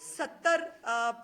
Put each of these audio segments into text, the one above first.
70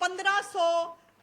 1500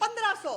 1500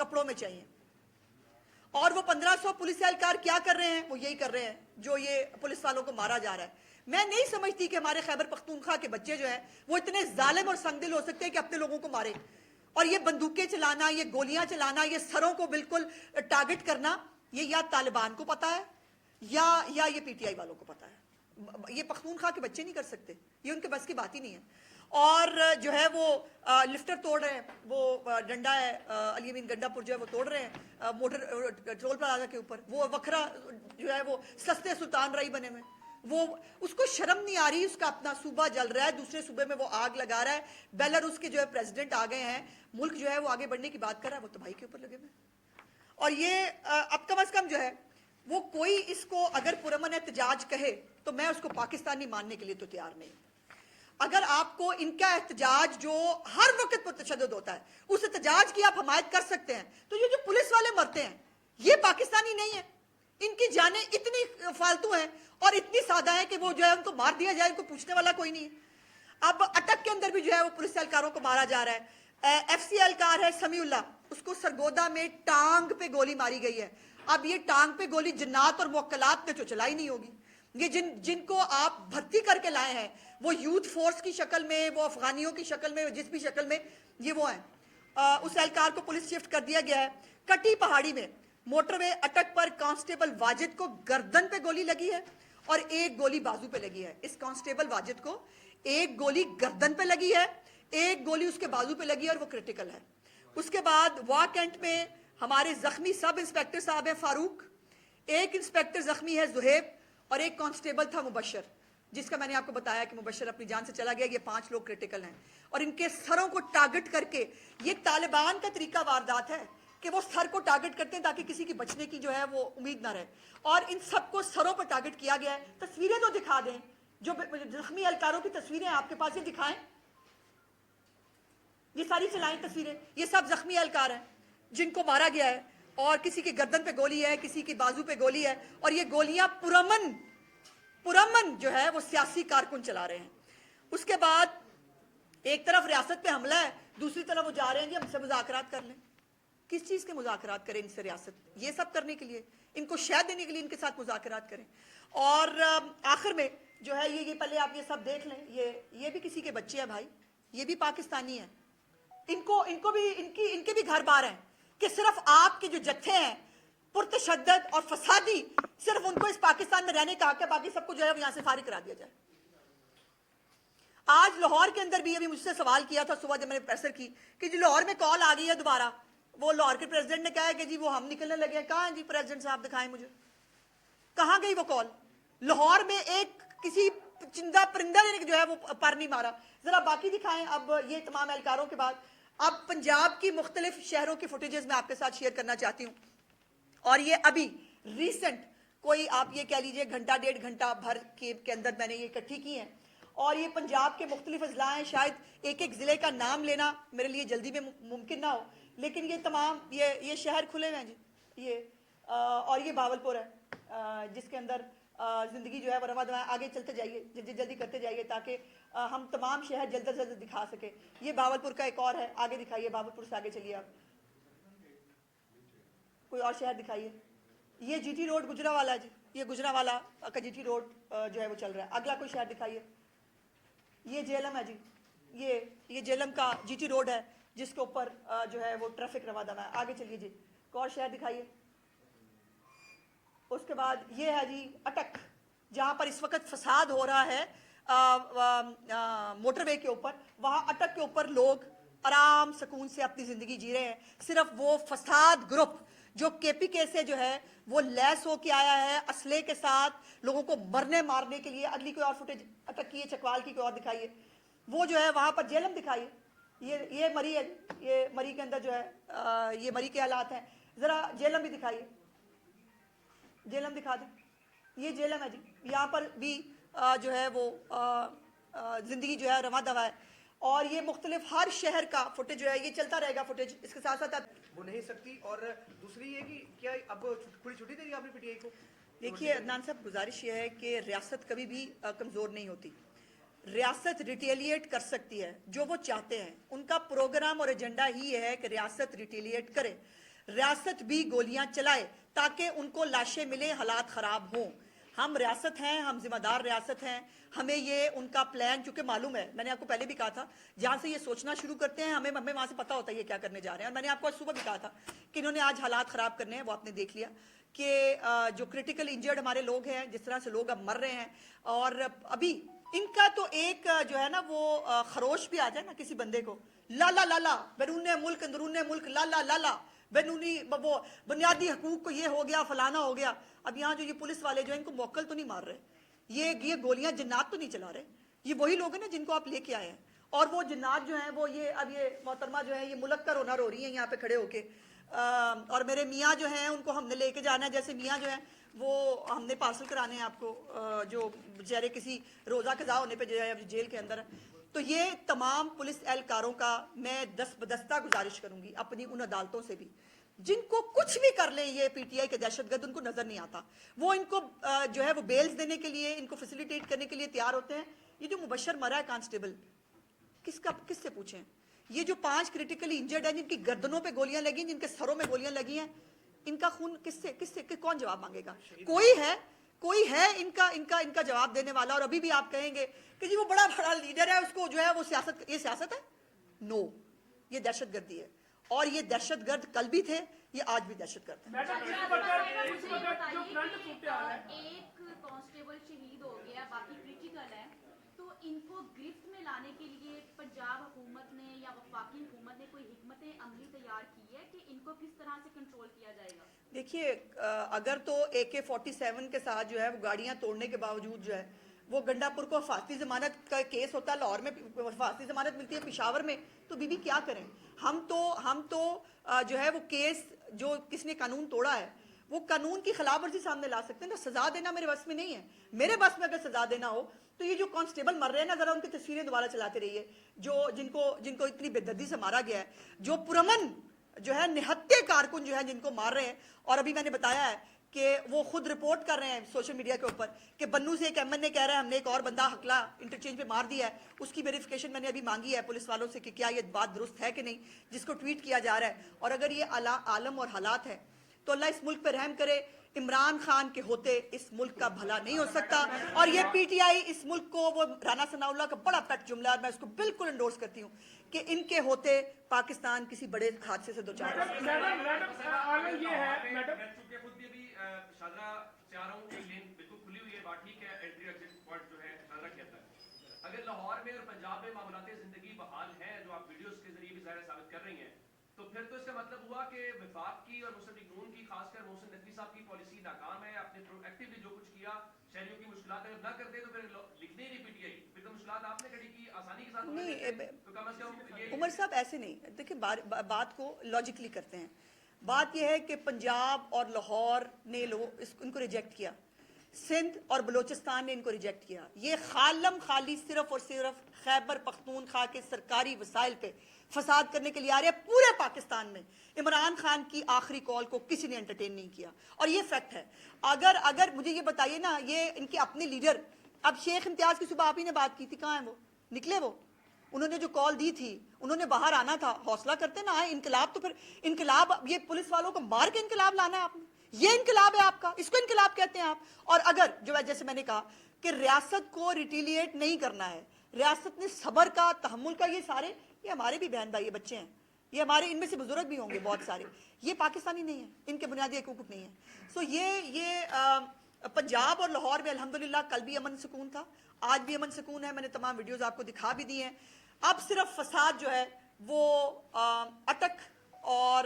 کپڑوں میں چاہیے. اور وہ 1500 پولیس اہلکار کیا کر رہے ہیں؟ وہ یہی کر رہے ہیں جو یہ پولیس والوں کو مارا جا رہا ہے. میں نہیں سمجھتی کہ ہمارے خیبر پختونخوا کے بچے جو ہیں وہ اتنے ظالم اور سنگ دل ہو سکتے ہیں کہ اپنے لوگوں کو مارے. اور یہ بندوقیں چلانا, یہ گولیاں چلانا, یہ سروں کو بالکل ٹارگٹ کرنا, یہ یا طالبان کو پتا ہے یا یہ پی ٹی آئی والوں کو پتا ہے. یہ پختونخوا کے بچے نہیں کر سکتے, یہ ان کے بس کی بات ہی نہیں ہے. اور جو ہے وہ لفٹر توڑ رہے ہیں, وہ ڈنڈا ہے علی امین گنڈا پور جو ہے وہ توڑ رہے ہیں موٹر ٹول پلازا کے اوپر. وہ وکھرا جو ہے وہ سستے سلطان رائی بنے میں, وہ اس کو شرم نہیں آ رہی. اس کا اپنا صوبہ جل رہا ہے, دوسرے صوبے میں وہ آگ لگا رہا ہے. بیلاروس کے جو ہے پریزیڈنٹ آ گئے ہیں, ملک جو ہے وہ آگے بڑھنے کی بات کر رہا ہے, وہ تباہی کے اوپر لگے ہوئے. اور یہ اب کم از کم جو ہے وہ کوئی اس کو اگر پرامن احتجاج کہے تو میں اس کو پاکستانی ماننے کے لیے تو تیار نہیں. اگر آپ کو ان کا احتجاج جو ہر وقت پر تشدد ہوتا ہے اس احتجاج کی آپ حمایت کر سکتے ہیں, تو یہ جو پولیس والے مرتے ہیں یہ پاکستانی نہیں ہے. ان کی جانیں اتنی فالتو ہیں اور اتنی سادہ ہیں کہ وہ جو ہے ان کو مار دیا جائے, ان کو پوچھنے والا کوئی نہیں. اب اٹک کے اندر بھی جو ہے وہ پولیس اہلکاروں کو مارا جا رہا ہے. ایف سی اہلکار ہے سمیع اللہ, اس کو سرگودا میں ٹانگ پہ گولی ماری گئی ہے. اب یہ ٹانگ پہ گولی جنات اور موکلات نے تو چلائی نہیں ہوگی. یہ جن کو آپ بھرتی کر کے لائے ہیں وہ یوتھ فورس کی شکل میں, وہ افغانیوں کی شکل میں, جس بھی شکل میں یہ وہ ہیں. اس اہلکار کو پولیس شفٹ کر دیا گیا ہے. کٹی پہاڑی میں موٹر وے اٹک پر کانسٹیبل واجد کو گردن پہ گولی لگی ہے اور ایک گولی بازو پہ لگی ہے. اس کانسٹیبل واجد کو ایک گولی گردن پہ لگی ہے, ایک گولی اس کے بازو پہ لگی ہے اور وہ کرٹیکل ہے. اس کے بعد وا کینٹ میں ہمارے زخمی سب انسپیکٹر صاحب ہیں فاروق, ایک انسپیکٹر زخمی ہے زہیب, اور ایک کانسٹیبل تھا مبشر, جس کا میں نے آپ کو بتایا کہ مبشر اپنی جان سے چلا گیا. یہ 5 لوگ کرٹیکل ہیں اور ان کے سروں کو ٹارگٹ کر کے, یہ طالبان کا طریقہ واردات ہے کہ وہ سر کو ٹارگٹ کرتے ہیں تاکہ کسی کی بچنے کی جو ہے وہ امید نہ رہے, اور ان سب کو سروں پر ٹارگٹ کیا گیا ہے. تصویریں تو دکھا دیں, جو زخمی اہلکاروں کی تصویریں آپ کے پاس, یہ دکھائیں, یہ ساری چلائیں تصویریں. یہ سب زخمی اہلکار ہیں جن کو مارا گیا ہے, اور کسی کی گردن پہ گولی ہے, کسی کی بازو پہ گولی ہے, اور یہ گولیاں پرامن جو ہے وہ سیاسی کارکن چلا رہے ہیں. اس کے بعد ایک طرف ریاست پہ حملہ ہے, دوسری طرف وہ جا رہے ہیں کہ ہم سے مذاکرات کر لیں. کس چیز کے مذاکرات کریں ان سے ریاست؟ یہ سب کرنے کے لیے, ان کو شہد دینے کے لیے ان کے ساتھ مذاکرات کریں. اور آخر میں جو ہے یہ پہلے آپ یہ سب دیکھ لیں, یہ بھی کسی کے بچے ہیں بھائی, یہ بھی پاکستانی ہیں. ان کے بھی گھر بار ہیں کہ صرف آپ کے جو جتھے ہیں پرتشدد اور فسادی, صرف ان کو اس پاکستان میں رہنے کا حق ہے, باقی سب کو جو ہے یہاں سے فارغ کرا دیا جائے. آج لاہور کے اندر بھی ابھی مجھ سے سوال کیا تھا صبح جب میں نے پریسر کی کہ جی لاہور میں کال آ گئی ہے دوبارہ, وہ لاہور کے پریزیڈنٹ نے کہا ہے کہ جی وہ ہم نکلنے لگے ہیں. کہاں ہیں جی پریزیڈنٹ صاحب, دکھائیں مجھے کہاں گئی وہ کال. لاہور میں ایک کسی چندہ پرندہ نے جو ہے وہ پر نہیں مارا. ذرا باقی دکھائیں. اب یہ تمام اہلکاروں کے بعد اب پنجاب کی مختلف شہروں کی فوٹیجز میں آپ کے ساتھ شیئر کرنا چاہتی ہوں, اور یہ ابھی ریسنٹ کوئی آپ یہ کہہ لیجئے گھنٹہ 1.5 گھنٹہ بھر کے اندر میں نے یہ اکٹھی کی ہیں, اور یہ پنجاب کے مختلف اضلاع ہیں. شاید ایک ضلع کا نام لینا میرے لیے جلدی میں ممکن نہ ہو, لیکن یہ تمام یہ شہر کھلے ہوئے ہیں جی. یہ اور یہ بھاولپور ہے جس کے اندر زندگی جو ہے وہ رواں دواں, آگے چلتے جائیے, جلدی کرتے جائیے تاکہ ہم تمام شہر جلد از جلد دکھا سکے. یہ بھاولپور کا ایک اور ہے, آگے دکھائیے, بھاولپور سے آگے چلیے, آپ کوئی اور شہر دکھائیے. یہ جی ٹی روڈ گجرانوالہ ہے جی, یہ گجرانوالہ کا جی ٹی روڈ جو ہے وہ چل رہا ہے. اگلا کوئی شہر دکھائیے. یہ جیلم ہے جی, یہ جیلم کا جی ٹی روڈ ہے جس کے اوپر جو ہے وہ ٹریفک رواں دواں ہے. آگے چلیے جی, ایک اور شہر دکھائیے. اس کے بعد یہ ہے جی اٹک, جہاں پر اس وقت فساد ہو رہا ہے موٹر وے کے اوپر. وہاں اٹک کے اوپر لوگ آرام سکون سے اپنی زندگی جی رہے ہیں. صرف وہ فساد گروپ جو کے پی کے سے جو ہے وہ لیس ہو کے آیا ہے اسلحے کے ساتھ, لوگوں کو مرنے مارنے کے لیے. اگلی کوئی اور فوٹیج اٹک کی, چکوال کی کوئی اور دکھائیے. وہ جو ہے وہاں پر جیلم دکھائیے. یہ مری ہے, یہ مری کے اندر جو ہے یہ مری کے حالات ہیں. ذرا جیلم بھی دکھائیے, جیلم دکھا دیں. یہ جیلم ہے جی, یہاں پر بھی جو ہے وہ زندگی جو ہے رواں دواں ہے. اور یہ مختلف ہر شہر کا فوٹیج جو ہے یہ چلتا رہے گا فوٹیج. اس کے ساتھ ساتھ وہ نہیں سکتی. اور دوسری یہ کہ کیا اب کھلی چھٹی دے دی آپ نے پی ٹی آئی کو؟ دیکھیے عدنان صاحب, گزارش یہ ہے کہ ریاست کبھی بھی کمزور نہیں ہوتی. ریاست ریٹیلیٹ کر سکتی ہے جو وہ چاہتے ہیں. ان کا پروگرام اور ایجنڈا ہی ہے کہ ریاست ریٹیلیٹ کرے. ریاست بھی گولیاں چلائے تاکہ ان کو لاشیں ملیں, حالات خراب ہوں. ہم ریاست ہیں, ہم ذمہ دار ریاست ہیں, ہمیں یہ ان کا پلان چونکہ معلوم ہے, میں نے آپ کو پہلے بھی کہا تھا, جہاں سے یہ سوچنا شروع کرتے ہیں ہمیں وہاں سے پتہ ہوتا ہے یہ کیا کرنے جا رہے ہیں. اور میں نے آپ کو آج صبح بھی کہا تھا کہ انہوں نے آج حالات خراب کرنے ہیں, وہ آپ نے دیکھ لیا کہ جو کرٹیکل انجرڈ ہمارے لوگ ہیں, جس طرح سے لوگ اب مر رہے ہیں, اور ابھی ان کا تو ایک جو ہے نا وہ خروش بھی آ جائے نا کسی بندے کو, لالا لالا بیرون ملک اندرون ملک لالا لالا بینونی وہ بنیادی حقوق کو یہ ہو گیا فلانا ہو گیا. اب یہاں جو یہ پولیس والے جو ہیں ان کو موکل تو نہیں مار رہے, یہ گولیاں جنات تو نہیں چلا رہے, یہ وہی لوگ ہیں نا جن کو آپ لے کے آئے ہیں. اور وہ جنات جو ہیں وہ یہ اب یہ محترمہ جو ہے یہ ملک کا رونا رو رہی ہیں یہاں پہ کھڑے ہو کے, اور میرے میاں جو ہیں ان کو ہم نے لے کے جانا ہے, جیسے میاں جو ہیں وہ ہم نے پارسل کرانے ہیں آپ کو, جو بیچارے کسی روزہ قضا ہونے پہ جو ہے جیل کے اندر ہے. تو یہ تمام پولیس اہلکاروں کا میں دست بدستہ گزارش کروں گی اپنی ان عدالتوں سے بھی, جن کو کچھ بھی کر لیں یہ پی ٹی آئی کے دہشت گرد, ان کو نظر نہیں آتا, وہ ان کو جو ہے وہ بیلز دینے کے لیے, ان کو فیسیلیٹیٹ کرنے کے لیے تیار ہوتے ہیں. یہ جو مبشر مرا ہے کانسٹیبل, کس سے پوچھیں؟ یہ جو 5 کرٹیکلی انجرڈ ہیں جن کی گردنوں پہ گولیاں لگی ہیں, جن کے سروں میں گولیاں لگی ہیں, ان کا خون کس سے کون جواب مانگے گا؟ کوئی ہے ان کا جواب دینے والا؟ اور ابھی بھی آپ کہیں گے کہ جی وہ بڑا لیڈر ہے, اس کو جو ہے وہ یہ سیاست ہے. نو, یہ دہشت گردی ہے, اور یہ دہشت گرد کل بھی تھے, یہ آج بھی دہشت گرد ہیں. ایک کانسٹیبل شہید ہو گیا, باقی کریٹیکل ہے, تو ان کو گرفت میں لانے کے لیے پنجاب حکومت نے یا وفاقی حکومت نے کوئی حکمت عملی تیار کی ہے کہ ان کو کس طرح سے کنٹرول کیا جائے گا؟ دیکھیے, اگر تو AK-47 کے ساتھ جو ہے وہ گاڑیاں توڑنے کے باوجود جو ہے وہ گنڈا پور کو حفاظتی ضمانت کا کیس ہوتا ہے, لاہور میں حفاظتی ضمانت ملتی ہے, پشاور میں, تو بی بی کیا کریں؟ ہم تو جو ہے وہ کیس جو کس نے قانون توڑا ہے وہ قانون کی خلاف ورزی سامنے لا سکتے ہیں. تو سزا دینا میرے بس میں نہیں ہے. میرے بس میں اگر سزا دینا ہو تو یہ جو کانسٹیبل مر رہے ہیں نا, ذرا ان کی تصویریں دوبارہ چلاتے رہیے, جن کو اتنی بے دردی سے مارا گیا ہے, جو پرامن جو ہے نہتے کارکن جو ہے جن کو مار رہے ہیں. اور ابھی میں نے بتایا ہے کہ وہ خود رپورٹ کر رہے ہیں سوشل میڈیا کے اوپر کہ بنو سے ایک ایم این نے کہہ رہا ہے ہم نے ایک اور بندہ حقلہ انٹرچینج پہ مار دیا ہے, اس کی ویریفیکیشن میں نے ابھی مانگی ہے پولیس والوں سے کہ کیا یہ بات درست ہے کہ نہیں, جس کو ٹویٹ کیا جا رہا ہے. اور اگر یہ عالم اور حالات ہے تو اللہ اس ملک پہ رحم کرے. عمران خان کے ہوتے اس ملک کا بھلا نہیں ہو سکتا, اور یہ پی ٹی آئی اس ملک کو, وہ رانا ثناء اللہ کا بڑا پیٹ جملہ ہے, میں اس کو بالکل انڈورس کرتی ہوں کہ ان کے ہوتے پاکستان کسی بڑے حادثے سے دوچار ہو. اگر لاہور میں اور پنجاب میں معاملات زندگی بحال ہیں جو آپ ویڈیوز کے ذریعے بھی ظاہر ثابت کر رہی ہیں, تو پھر تو اس کا مطلب ہوا کہ وفاق کی اور مسلم لیگ نون کی, خاص کر محسن نقوی صاحب کی پالیسی ناکام ہے. آپ نے پرو ایکٹیولی جو کچھ کیا شہریوں کی مشکلات اگر نہ کرتے تو پھر لکھنے ہی نہیں پی ٹی آئی, پھر تو مشکلات آپ نے کھڑی کی آسانی کے ساتھ نہیں, تو کم از کم یہ عمر صاحب ایسے نہیں. دیکھیں بات کو لاجکلی کرتے ہیں. بات یہ ہے کہ پنجاب اور لاہور نے ان کو ریجیکٹ کیا, سندھ اور بلوچستان نے ان کو ریجیکٹ کیا. یہ خالی صرف اور صرف خیبر پختونخوا کے سرکاری وسائل پہ فساد کرنے کے لیے آ رہے ہیں. پورے پاکستان میں عمران خان کی آخری کال کو کسی نے انٹرٹین نہیں کیا, اور یہ فیکٹ ہے. اگر مجھے یہ بتائیے نا, یہ ان کے اپنے لیڈر, اب شیخ امتیاز کی صبح آپ ہی نے بات کی تھی, کہاں ہیں وہ؟ نکلے وہ؟ انہوں نے جو کال دی تھی انہوں نے باہر آنا تھا, حوصلہ کرتے نا آئے. انقلاب تو پھر انقلاب, یہ پولیس والوں کو مار کے انقلاب لانا ہے آپ نے, یہ انقلاب ہے آپ کا, اس کو انقلاب کہتے ہیں آپ. اور اگر جو ہے جیسے میں نے کہا کہ ریاست کو ریٹیلیٹ نہیں کرنا ہے, ریاست نے صبر کا, تحمل کا, یہ سارے یہ ہمارے بھی بہن بھائی بچے ہیں, یہ ہمارے ان میں سے بزرگ بھی ہوں گے بہت سارے, یہ پاکستانی نہیں ہیں, ان کے بنیادی حقوق نہیں ہیں. سو یہ پنجاب اور لاہور میں الحمدللہ کل بھی امن سکون تھا, آج بھی امن سکون ہے. میں نے تمام ویڈیوز آپ کو دکھا بھی دی ہیں. اب صرف فساد جو ہے وہ اٹک اور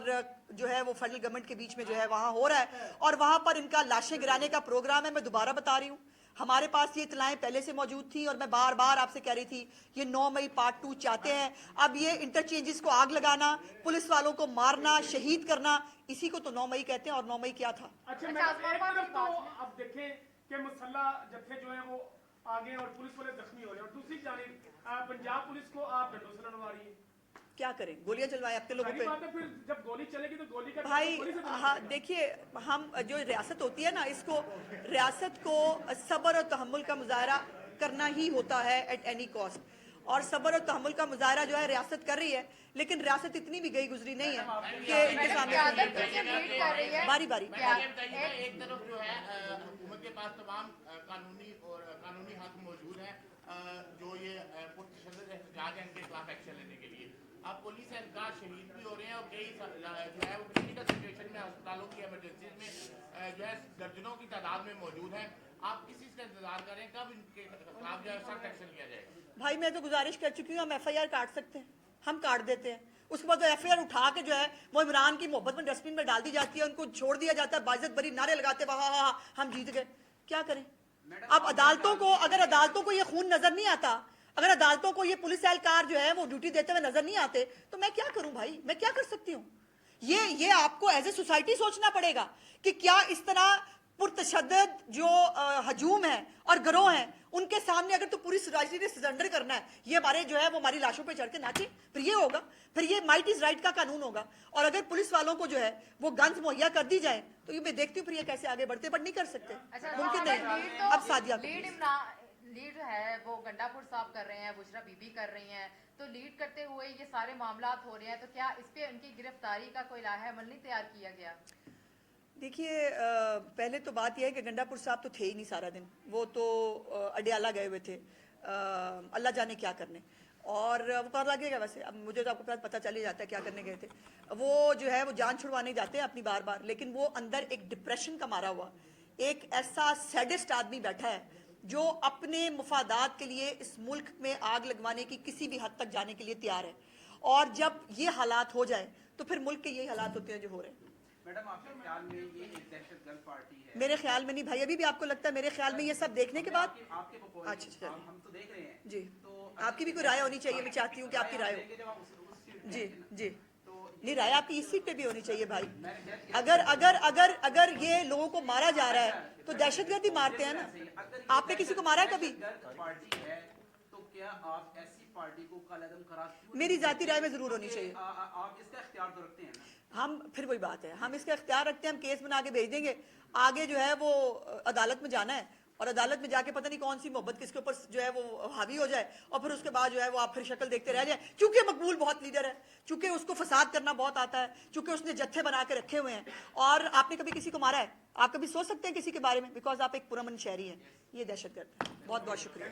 جو ہے وہ فیڈرل گورنمنٹ کے بیچ میں جو ہے وہاں ہو رہا ہے, اور وہاں پر ان کا لاشیں گرانے کا پروگرام ہے. میں دوبارہ بتا رہی ہوں, ہمارے پاس یہ اطلاعیں پہلے سے موجود تھیں, اور میں بار بار آپ سے کہہ رہی تھی یہ 9 مئی پارٹ 2 چاہتے ہیں. اب یہ انٹرچینجز کو آگ لگانا, پولیس والوں کو مارنا, شہید کرنا, اسی کو تو 9 مئی کہتے ہیں. اور 9 مئی کیا تھا؟ اچھا ایک طرف تو اب دیکھیں کہ مسلح جتھے جو ہیں وہ آگے اور پولیس والے زخمی ہو رہے ہیں, اور دوسری جانب پنجاب پولیس کو آپ ڈنڈوں سے لڑوا رہی ہیں. کیا کریں, گولیاں چلوائیں اپنے لوگوں پہ. پھر جب گولی چلے گی تو گولی کا بھائی ہاں دیکھیے, ہم جو ریاست ہوتی ہے نا, اس کو ریاست کو صبر اور تحمل کا مظاہرہ کرنا ہی ہوتا ہے ایٹ اینی کاسٹ. اور صبر اور تحمل کا مظاہرہ جو ہے ریاست کر رہی ہے, لیکن ریاست اتنی بھی گئی گزری نہیں ہے کہ ان کے سامنے باری باری. ایک طرف جو ہے حکومت کے پاس تمام قانونی حق موجود ہیں جو یہ پرتشدد احتجاج ہیں ان کے خلاف ایکشن لینے کے لیے. اب پولیس اہلکار شہید بھی ہو رہے ہیں اور کئی جو ہے وہ کریٹیکل سچویشن میں ہسپتالوں کی ایمرجنسیز میں جو ہے درجنوں کی تعداد میں موجود ہیں. آپ کس چیز کا انتظار کریں, کب ان کے خلاف جو ہے سخت ایکشن لیا جائے گا؟ بھائی میں تو گزارش کر چکی ہوں, ہم ایف آئی آر کاٹ سکتے ہیں, ہم کاٹ دیتے ہیں. اس کے بعد ایف آئی آر اٹھا کے جو ہے وہ عمران کی محبت میں ڈسٹ بن میں ڈال دی جاتی ہے, ان کو چھوڑ دیا جاتا ہے, باعزت بری نعرے لگاتے ہیں ہاں ہم جیت گئے. کیا کریں اب عدالتوں کو, اگر عدالتوں کو یہ خون نظر نہیں آتا, اگر عدالتوں کو یہ پولیس اہلکار جو ہے وہ ڈیوٹی دیتے ہوئے نظر نہیں آتے, تو میں کیا کروں بھائی, میں کیا کر سکتی ہوں؟ یہ آپ کو ایز اے سوسائٹی سوچنا پڑے گا کہ کیا اس طرح پرتشدد جو ہجوم ہیں اور گروہ ہیں ان کے سامنے اگر تو پوری سوسائٹی نے سرنڈر کرنا ہے, یہ ہمارے جو ہے وہ ہماری لاشوں پہ چڑھ کے ناچے, پھر یہ ہوگا, پھر یہ مائٹ از رائٹ کا قانون ہوگا. اور اگر پولیس والوں کو جو ہے وہ گنز مہیا کر دی جائیں تو یہ میں دیکھتی ہوں پھر یہ کیسے آگے بڑھتے, بٹ نہیں کر سکتے, ممکن نہیں. اب سعدیہ لیڈ ہے وہ گنڈا پور صاحب کر رہے ہیں, بشرا بی بی کر رہی ہیں, تو لیڈ کرتے ہوئے یہ سارے معاملات ہو رہے ہیں, تو کیا اس پہ ان کی گرفتاری کا کوئی لائحہ عمل نہیں تیار کیا گیا؟ دیکھیے پہلے تو بات یہ ہے کہ گنڈا پور صاحب تو تھے ہی نہیں سارا دن, وہ تو اڈیالہ گئے ہوئے تھے اللہ جانے کیا کرنے, اور وہ کہاں لگے گا ویسے, اب مجھے تو آپ کو پتہ چل ہی جاتا ہے کیا کرنے گئے تھے. وہ جو ہے وہ جان چھڑوانے جاتے ہیں اپنی بار بار, لیکن وہ اندر ایک ڈپریشن کا مارا ہوا ایک ایسا سیڈسٹ آدمی بیٹھا ہے جو اپنے مفادات کے لیے اس ملک میں آگ لگوانے کی کسی بھی حد تک جانے کے لیے تیار ہے. اور جب یہ حالات ہو جائیں تو پھر ملک کے یہی حالات ہوتے ہیں جو ہو رہے ہیں. میڈم آپ کے خیال میں یہ ایک دہشت گرد پارٹی ہے؟ میرے خیال میں نہیں بھائی, ابھی بھی آپ کو لگتا ہے, میرے خیال میں یہ سب دیکھنے کے بعد آپ کے بقول اچھا ہم تو دیکھ رہے ہیں جی, تو آپ کی بھی کوئی رائے ہونی چاہیے, میں چاہتی ہوں کہ آپ کی رائے ہو. جی جی, نہیں رائے آپ کی اس سیٹ پہ بھی ہونی چاہیے بھائی. اگر یہ لوگوں کو مارا جا رہا ہے تو دہشت گردی مارتے ہیں نا. آپ نے کسی کو مارا ہے کبھی؟ پارٹی ہے تو کیا آپ ایسی پارٹی کو قلعہ قرار, میری ذاتی رائے میں ضرور ہونی چاہیے. آپ اس کا اختیار تو رکھتے ہیں نا؟ ہم پھر وہی بات ہے, ہم اس کا اختیار رکھتے ہیں, ہم کیس بنا کے بھیج دیں گے, آگے جو ہے وہ عدالت میں جانا ہے, اور عدالت میں جا کے پتہ نہیں کون سی محبت کس کے اوپر جو ہے وہ حاوی ہو جائے, اور پھر اس کے بعد جو ہے وہ آپ پھر شکل دیکھتے رہ جائیں. چونکہ مقبول بہت لیڈر ہے, چونکہ اس کو فساد کرنا بہت آتا ہے, چونکہ اس نے جتھے بنا کے رکھے ہوئے ہیں. اور آپ نے کبھی کسی کو مارا ہے؟ آپ کبھی سوچ سکتے ہیں کسی کے بارے میں؟ بیکاز آپ ایک پرامن شہری ہیں. یہ دہشت گرد ہے. بہت بہت شکریہ.